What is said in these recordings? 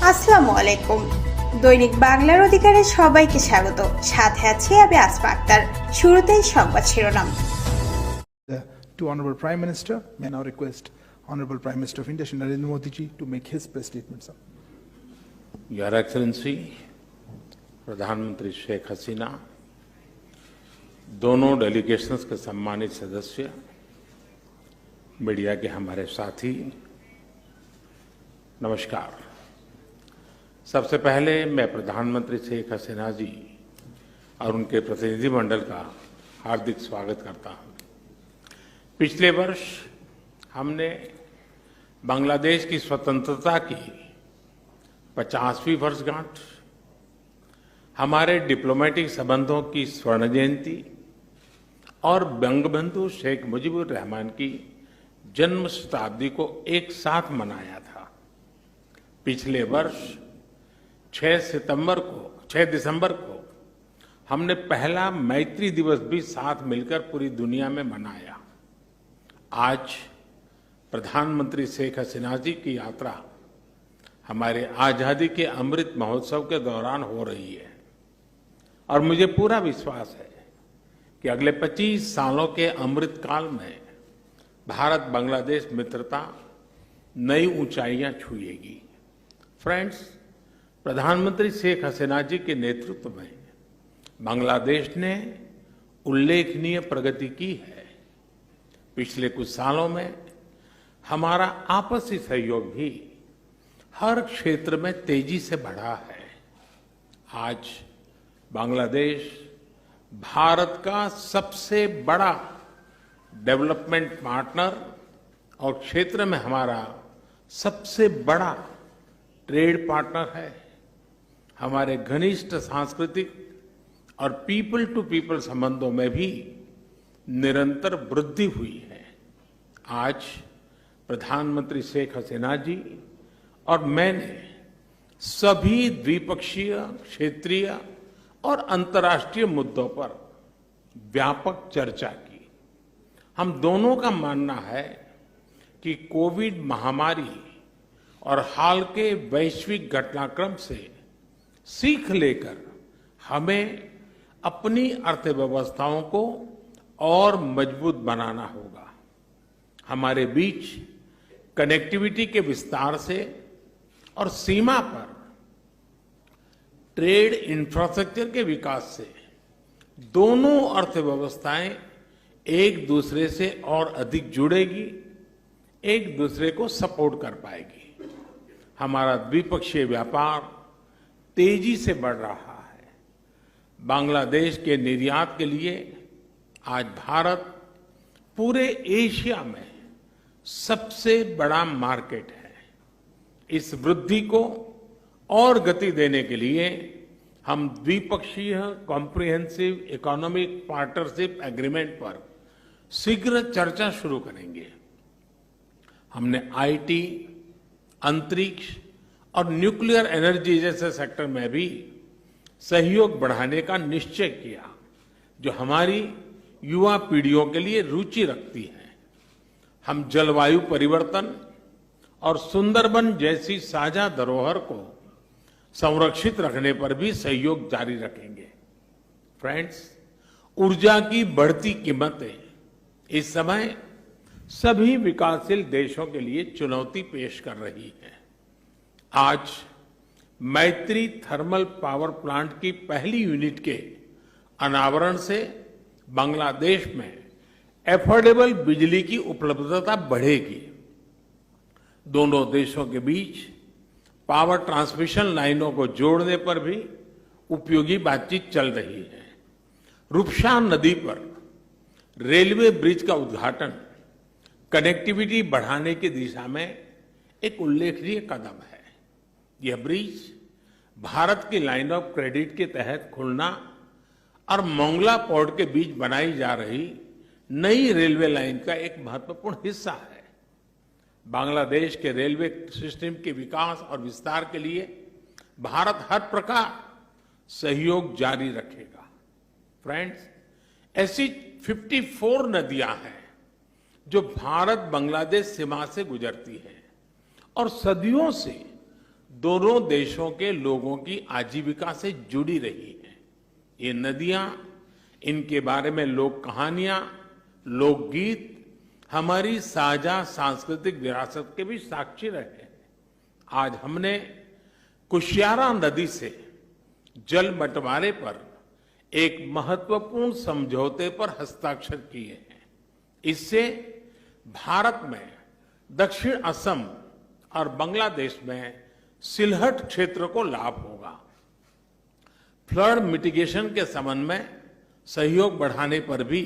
আসসালামু আলাইকুম। দৈনিক বাংলার অধিকারে সবাইকে স্বাগত। সাথে আছি আমি আসমা আক্তার। শুরুতেই সংবাদ শিরোনাম। To Honorable Prime Minister, may I now request Honorable Prime Minister of India, Shri Narendra Modi ji, to make his press statement, sir. Your Excellency, प्रधानमंत्री शेख हसीना, दोनों डेलीगेशंस के सम्मानित सदस्य, मीडिया के हमारे साथी, नमस्कार। सबसे पहले मैं प्रधानमंत्री शेख हसीना जी और उनके प्रतिनिधिमंडल का हार्दिक स्वागत करता हूं। पिछले वर्ष हमने बांग्लादेश की स्वतंत्रता की 50वीं वर्षगांठ, हमारे डिप्लोमेटिक संबंधों की स्वर्ण जयंती और बंगबंधु शेख मुजीबुर रहमान की जन्म शताब्दी को एक साथ मनाया था। पिछले वर्ष 6 दिसंबर को हमने पहला मैत्री दिवस भी साथ मिलकर पूरी दुनिया में मनाया। आज प्रधानमंत्री शेख हसीना जी की यात्रा हमारे आजादी के अमृत महोत्सव के दौरान हो रही है और मुझे पूरा विश्वास है कि अगले 25 सालों के अमृत काल में भारत बांग्लादेश मित्रता नई ऊंचाइयां छुएगी। फ्रेंड्स, प्रधानमंत्री शेख हसीना जी के नेतृत्व में बांग्लादेश ने उल्लेखनीय प्रगति की है। पिछले कुछ सालों में हमारा आपसी सहयोग भी हर क्षेत्र में तेजी से बढ़ा है। आज बांग्लादेश भारत का सबसे बड़ा डेवलपमेंट पार्टनर और क्षेत्र में हमारा सबसे बड़ा ट्रेड पार्टनर है। हमारे घनिष्ठ सांस्कृतिक और पीपल टू पीपल संबंधों में भी निरंतर वृद्धि हुई है। आज प्रधानमंत्री शेख हसीना जी और मैंने सभी द्विपक्षीय, क्षेत्रीय और अंतर्राष्ट्रीय मुद्दों पर व्यापक चर्चा की। हम दोनों का मानना है कि कोविड महामारी और हाल के वैश्विक घटनाक्रम से सीख लेकर हमें अपनी अर्थव्यवस्थाओं को और मजबूत बनाना होगा। हमारे बीच कनेक्टिविटी के विस्तार से और सीमा पर ट्रेड इंफ्रास्ट्रक्चर के विकास से दोनों अर्थव्यवस्थाएं एक दूसरे से और अधिक जुड़ेगी, एक दूसरे को सपोर्ट कर पाएगी। हमारा द्विपक्षीय व्यापार तेजी से बढ़ रहा है। बांग्लादेश के निर्यात के लिए आज भारत पूरे एशिया में सबसे बड़ा मार्केट है। इस वृद्धि को और गति देने के लिए हम द्विपक्षीय कॉम्प्रिहेंसिव इकोनॉमिक पार्टनरशिप एग्रीमेंट पर शीघ्र चर्चा शुरू करेंगे। हमने आईटी, अंतरिक्ष और न्यूक्लियर एनर्जी जैसे सेक्टर में भी सहयोग बढ़ाने का निश्चय किया, जो हमारी युवा पीढ़ियों के लिए रुचि रखती है। हम जलवायु परिवर्तन और सुंदरबन जैसी साझा धरोहर को संरक्षित रखने पर भी सहयोग जारी रखेंगे। फ्रेंड्स, ऊर्जा की बढ़ती कीमतें इस समय सभी विकासशील देशों के लिए चुनौती पेश कर रही है। आज मैत्री थर्मल पावर प्लांट की पहली यूनिट के अनावरण से बांग्लादेश में एफोर्डेबल बिजली की उपलब्धता बढ़ेगी। दोनों देशों के बीच पावर ट्रांसमिशन लाइनों को जोड़ने पर भी उपयोगी बातचीत चल रही है। रूपसा नदी पर रेलवे ब्रिज का उद्घाटन कनेक्टिविटी बढ़ाने की दिशा में एक उल्लेखनीय कदम है। यह ब्रिज भारत की लाइन ऑफ क्रेडिट के तहत खुलना और मोंगला पोर्ट के बीच बनाई जा रही नई रेलवे लाइन का एक महत्वपूर्ण हिस्सा है। बांग्लादेश के रेलवे सिस्टम के विकास और विस्तार के लिए भारत हर प्रकार सहयोग जारी रखेगा। फ्रेंड्स, ऐसी 54 नदियां हैं जो भारत बांग्लादेश सीमा से गुजरती है और सदियों से दोनों देशों के लोगों की आजीविका से जुड़ी रही है। ये नदियां, इनके बारे में लोक कहानियां, लोकगीत हमारी साझा सांस्कृतिक विरासत के भी साक्षी रहे हैं। आज हमने कुशियारा नदी से जल बंटवारे पर एक महत्वपूर्ण समझौते पर हस्ताक्षर किए हैं। इससे भारत में दक्षिण असम और बांग्लादेश में सिलहट क्षेत्र को लाभ होगा। फ्लड मिटिगेशन के संबंध में सहयोग बढ़ाने पर भी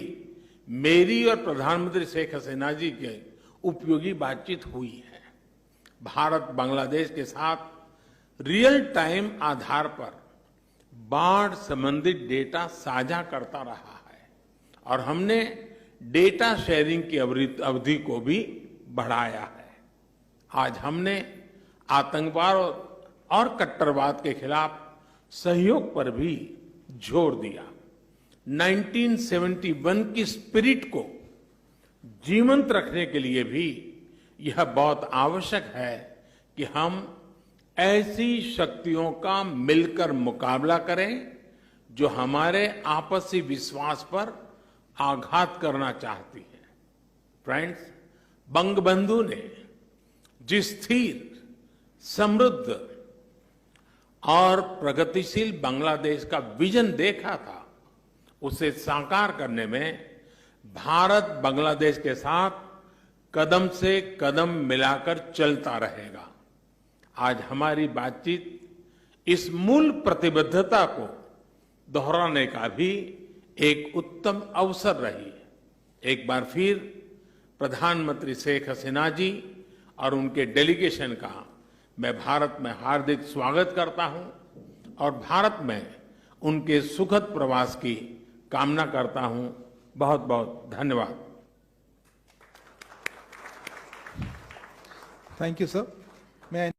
मेरी और प्रधानमंत्री शेख हसीना जी की उपयोगी बातचीत हुई है। भारत बांग्लादेश के साथ रियल टाइम आधार पर बाढ़ संबंधित डेटा साझा करता रहा है और हमने डेटा शेयरिंग की अवधि को भी बढ़ाया है। आज हमने आतंकवाद और कट्टरवाद के खिलाफ सहयोग पर भी जोर दिया। 1971 की स्पिरिट को जीवंत रखने के लिए भी यह बहुत आवश्यक है कि हम ऐसी शक्तियों का मिलकर मुकाबला करें जो हमारे आपसी विश्वास पर आघात करना चाहती है। फ्रेंड्स, बंगबंधु ने जिस स्थिर, समृद्ध और प्रगतिशील बांग्लादेश का विजन देखा था, उसे साकार करने में भारत बांग्लादेश के साथ कदम से कदम मिलाकर चलता रहेगा। आज हमारी बातचीत इस मूल प्रतिबद्धता को दोहराने का भी एक उत्तम अवसर रही। एक बार फिर प्रधानमंत्री शेख हसीना जी और उनके डेलीगेशन का मैं भारत में हार्दिक स्वागत करता हूं और भारत में उनके सुखद प्रवास की कामना करता हूं। बहुत बहुत धन्यवाद। Thank you, sir. May I